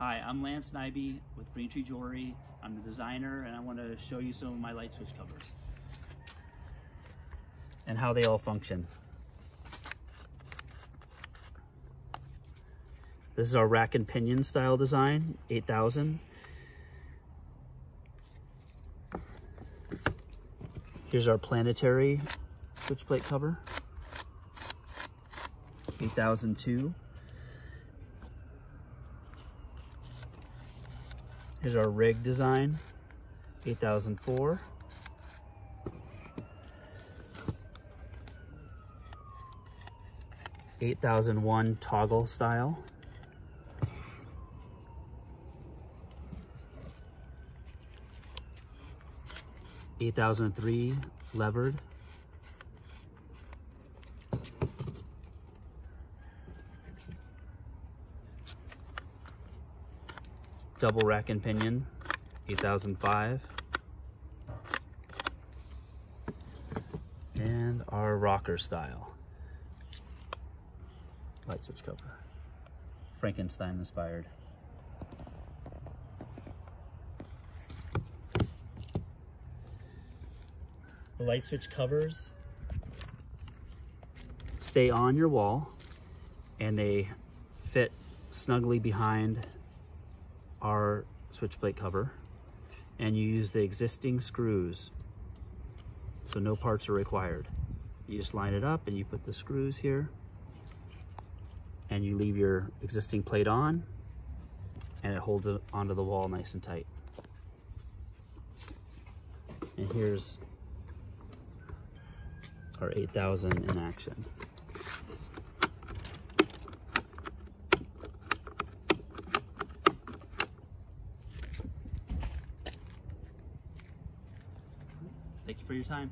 Hi, I'm Lance Nyby with Braintree Jewelry. I'm the designer and I want to show you some of my light switch covers and how they all function. This is our rack and pinion style design, 8000. Here's our planetary switch plate cover, 8002. Here's our rig design, 8004. $8,001 toggle style. $8,003 levered. Double rack and pinion, 8005. And our rocker style light switch cover, Frankenstein inspired. The light switch covers stay on your wall and they fit snugly behind our switch plate cover, and you use the existing screws, so no parts are required. You just line it up and you put the screws here and you leave your existing plate on and it holds it onto the wall nice and tight. And here's our 8000 in action. Thank you for your time.